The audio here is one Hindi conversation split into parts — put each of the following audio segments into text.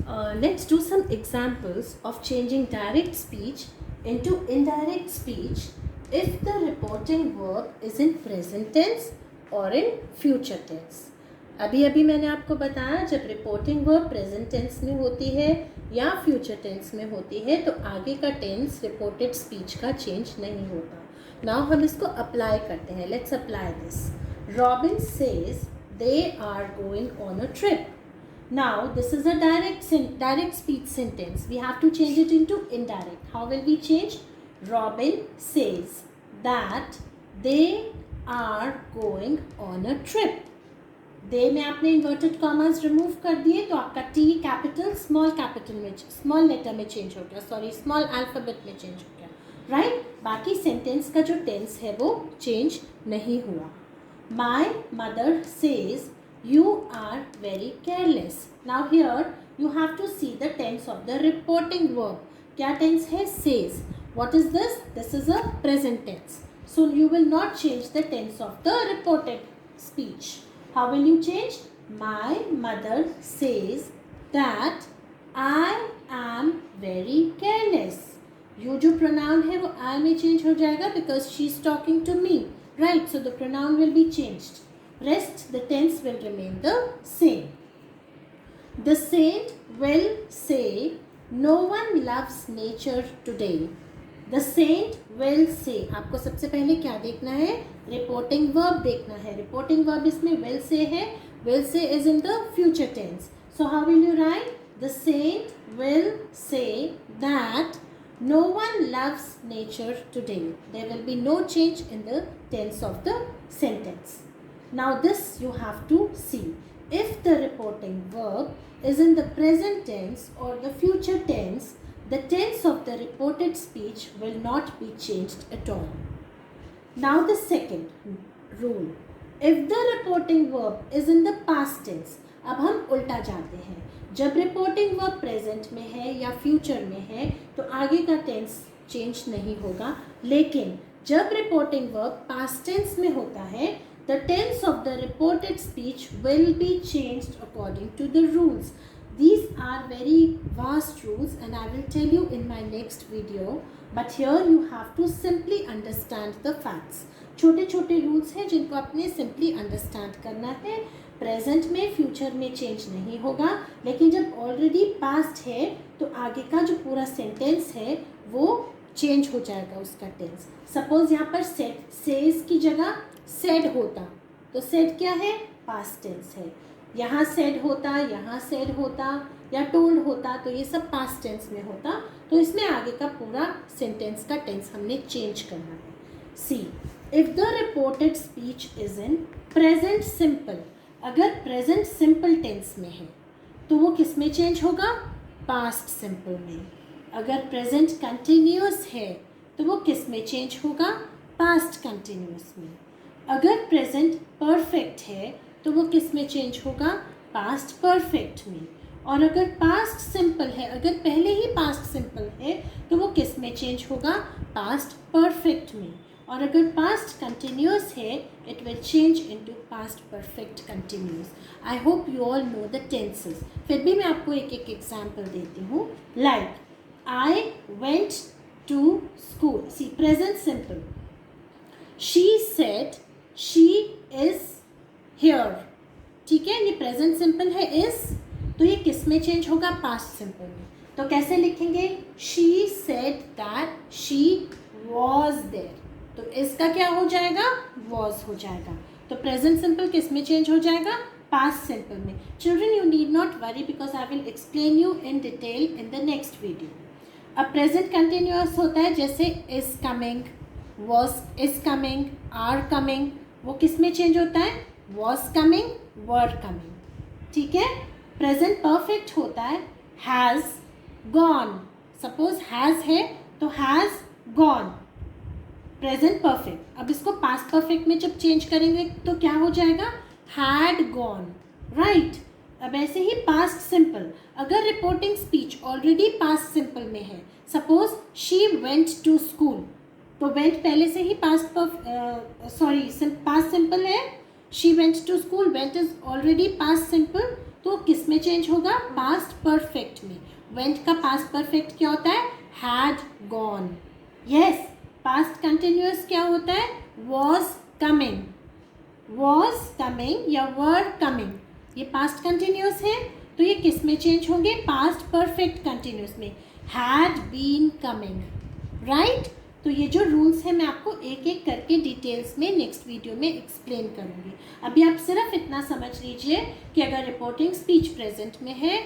Let's do some examples of changing direct speech into indirect speech if the reporting verb is in present tense or in future tense. अभी अभी मैंने आपको बताया जब रिपोर्टिंग वर्ब प्रेजेंट टेंस में होती है या फ्यूचर टेंस में होती है तो आगे का टेंस रिपोर्टेड स्पीच का चेंज नहीं होता. नाउ हम इसको अप्लाई करते हैं. Let's apply this. Robin says they are going on a trip. Now this is a direct speech sentence. We have to change it into indirect. How will we change? Robin says that they are going on a trip. दे में आपने इन्वर्टेड कॉमर्स रिमूव कर दिए तो आपका टी कैपिटल स्मॉल लेटर में चेंज हो गया, सॉरी स्मॉल अल्फाबेट में चेंज हो गया, राइट. बाकी सेंटेंस का जो टेंस है वो चेंज नहीं हुआ. My mother says you are very careless. Now here you have to see the tense of the reporting verb. क्या tense है? Says. What is this? This is a present tense. So you will not change the tense of the reported speech. How will you change? My mother says that I am very careless. यो जो pronoun है वो I में change हो जाएगा because she is talking to me, right? So the pronoun will be changed. Rest the tense will remain the same. The saint will say no one loves nature today. The saint will say. आपको सबसे पहले क्या देखना है? Reporting verb देखना है. Reporting verb इसमें will say है. Will say is in the future tense. So how will you write? The saint will say that no one loves nature today. There will be no change in the tense of the sentence. Now this you have to see. If the reporting verb is in the present tense or the future tense, the tense of the reported speech will not be changed at all. Now the second rule. If the reporting verb is in the past tense, अब हम उल्टा जाते हैं. जब reporting verb present में है या future में है तो आगे का tense change नहीं होगा. लेकिन जब reporting verb past tense में होता है the tense of the reported speech will be changed according to the rules. These are very vast rules and I will tell you in my next video. But here you have to simply understand the facts. छोटे छोटे रूल्स हैं जिनको आपने simply understand करना है. प्रेजेंट में फ्यूचर में चेंज नहीं होगा, लेकिन जब ऑलरेडी पास्ट है तो आगे का जो पूरा सेंटेंस है वो चेंज हो जाएगा उसका टेंस. सपोज यहाँ पर सेज की जगह सेड होता तो सेड क्या है? पास्ट टेंस है. यहाँ सेड होता, यहाँ सेड होता या टोल्ड होता तो ये सब पास्ट टेंस में होता. तो इसमें आगे का पूरा सेंटेंस का टेंस हमने चेंज करना है. See if the reported speech is in present simple. अगर प्रेजेंट सिंपल टेंस में है तो वो किस में चेंज होगा? पास्ट सिंपल में. अगर प्रेजेंट कंटिन्यूअस है तो वो किस में चेंज होगा? पास्ट कंटिन्यूअस में. अगर प्रेजेंट परफेक्ट है तो वो किस में चेंज होगा? पास्ट परफेक्ट में. और अगर पास्ट सिंपल है, अगर पहले ही पास्ट सिंपल है तो वो किस में चेंज होगा? पास्ट परफेक्ट में. और अगर पास्ट कंटिन्यूअस है it will change into past perfect continuous. I hope you all know the tenses. फिर भी मैं आपको एक एक एग्जाम्पल देती हूँ. Like I went to school. See present simple. She said she is here. ठीक है, ये प्रेजेंट सिंपल है इज, तो ये किस में चेंज होगा? पास्ट सिंपल में. तो कैसे लिखेंगे? She said that she was there. तो इसका क्या हो जाएगा? वॉज हो जाएगा. तो प्रेजेंट सिंपल किस में चेंज हो जाएगा? पास्ट सिंपल में. Children you need not worry because I will explain you in detail in the next video. अब प्रेजेंट कंटिन्यूअस होता है जैसे is coming, was is coming, are coming. वो किस में चेंज होता है? Was coming, were coming. ठीक है. प्रेजेंट परफेक्ट होता है हैज़ गॉन. सपोज हैज़ है तो हैज़ गॉन. Present perfect. अब इसको पास्ट परफेक्ट में जब चेंज करेंगे तो क्या हो जाएगा? Had gone. राइट. अब ऐसे ही पास्ट सिंपल. अगर reporting speech already past simple में है, suppose she went to school, तो वेंट पहले से ही पास्ट सिंपल है. She went to school, went is already past simple. तो किस में चेंज होगा? पास्ट परफेक्ट में। वेंट का पास्ट परफेक्ट क्या होता है? Had gone. Yes, past continuous क्या होता है? Was coming. वॉज कमिंग या वर कमिंग, ये पास्ट कंटिन्यूअस है, तो ये किस में चेंज होंगे? पास्ट परफेक्ट कंटिन्यूअस में। Had been coming, right. तो ये जो रूल्स हैं मैं आपको एक एक करके डिटेल्स में नेक्स्ट वीडियो में एक्सप्लेन करूँगी। अभी आप सिर्फ इतना समझ लीजिए कि अगर रिपोर्टिंग स्पीच प्रेजेंट में है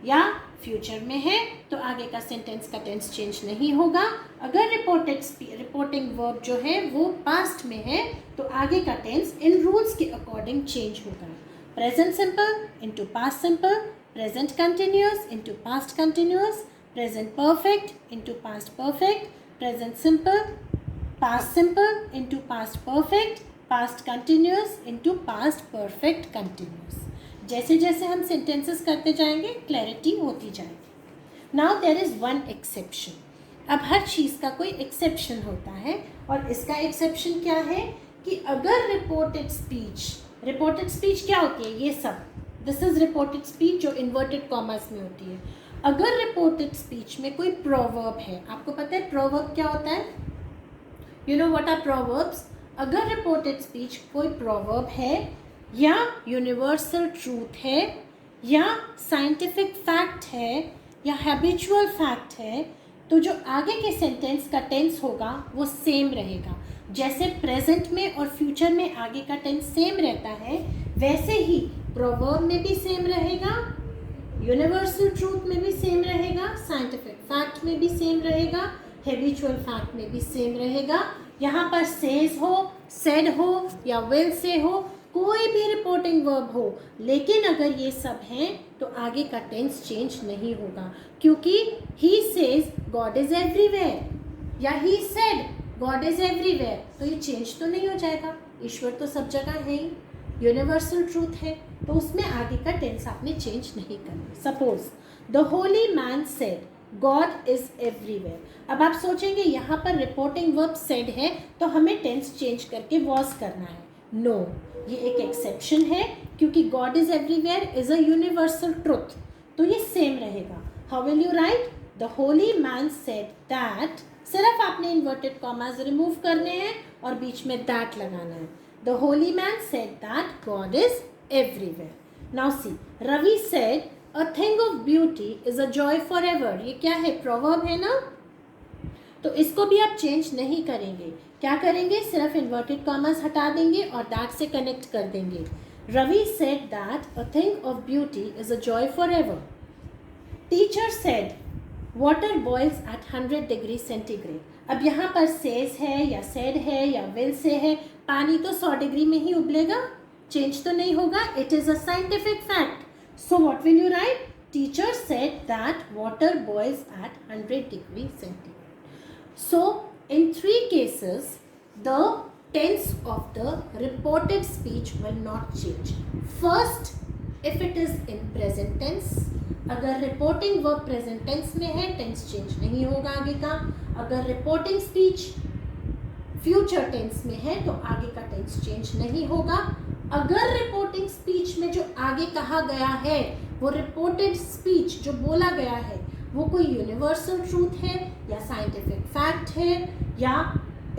या फ्यूचर में है तो आगे का सेंटेंस का टेंस चेंज नहीं होगा। अगर रिपोर्टिंग वर्ब जो है वो पास्ट में है तो आगे का टेंस इन रूल्स के अकॉर्डिंग चेंज होगा। Present simple into past simple, present continuous into past continuous, present perfect into past perfect, present simple into past perfect, past continuous into past perfect continuous. जैसे जैसे हम सेंटेंसेस करते जाएंगे क्लैरिटी होती जाएगी। Now there is one exception. अब हर चीज़ का कोई एक्सेप्शन होता है और इसका एक्सेप्शन क्या है कि अगर रिपोर्टेड स्पीच क्या होती है? ये सब, दिस इज रिपोर्टेड स्पीच जो इन्वर्टेड कॉमर्स में होती है। अगर रिपोर्टेड स्पीच में कोई प्रोवर्ब है, आपको पता है प्रोवर्ब क्या होता है? You know what are proverbs? अगर रिपोर्टेड स्पीच कोई प्रोवर्ब है या यूनिवर्सल ट्रूथ है या साइंटिफिक फैक्ट है या हैबिचुअल फैक्ट है तो जो आगे के सेंटेंस का टेंस होगा वो सेम रहेगा। जैसे प्रेजेंट में और फ्यूचर में आगे का टेंस सेम रहता है वैसे ही प्रोवर्ब में भी सेम रहेगा, यूनिवर्सल ट्रूथ में भी सेम रहेगा, साइंटिफिक फैक्ट में भी सेम रहेगा, हैबिचुअल फैक्ट में भी सेम रहेगा। यहाँ पर सेज हो, सेड हो या विल से हो, कोई भी रिपोर्टिंग वर्ब हो, लेकिन अगर ये सब हैं तो आगे का टेंस चेंज नहीं होगा क्योंकि he says God is everywhere या he said God is everywhere, तो ये चेंज तो नहीं हो जाएगा। ईश्वर तो सब जगह है ही, यूनिवर्सल ट्रूथ है, तो उसमें आगे का टेंस आपने चेंज नहीं करना। Suppose the holy man said God is everywhere. अब आप सोचेंगे यहाँ पर रिपोर्टिंग वर्ब सेड है तो हमें टेंस चेंज करके वॉज करना है। नो, ये एक एक्सेप्शन है क्योंकि God is everywhere is a universal truth, तो ये सेम रहेगा। How will you right? The holy man said that, सिर्फ आपने इन्वर्टेड कॉमास रिमूव करने हैं और बीच में दैट लगाना है। The holy man said that God is everywhere. Now see, Ravi said a thing of beauty is a joy for ever. ये क्या है? प्रोवर्ब है ना, तो इसको भी आप चेंज नहीं करेंगे। क्या करेंगे? सिर्फ इन्वर्टेड कॉमर्स हटा देंगे और दैट से कनेक्ट कर देंगे। Ravi said that a thing of beauty is a joy for ever. Teacher said water boils at 100 degree centigrade. अब यहाँ पर सेज है या सेड है या विल से है, पानी तो 100 डिग्री में ही उबलेगा, चेंज तो नहीं होगा। It is a scientific fact. So what will you write? Teacher said that water boils at 100 degree centigrade. So, in 3 cases, the tense of the reported speech will not change. First, if it is in present tense, अगर reporting verb present tense में है, tense change नहीं होगा आगे का। अगर reporting speech future tense में है तो आगे का tense change नहीं होगा। अगर reporting speech में जो आगे कहा गया है वो reported speech जो बोला गया है वो कोई यूनिवर्सल ट्रूथ है या साइंटिफिक फैक्ट है या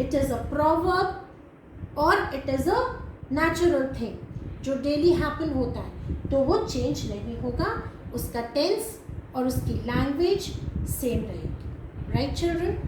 इट इज़ अ प्रोवर्ब और it is a natural thing जो डेली हैपन होता है, तो वो चेंज नहीं होगा, उसका टेंस और उसकी लैंग्वेज सेम रहेगी। Right children?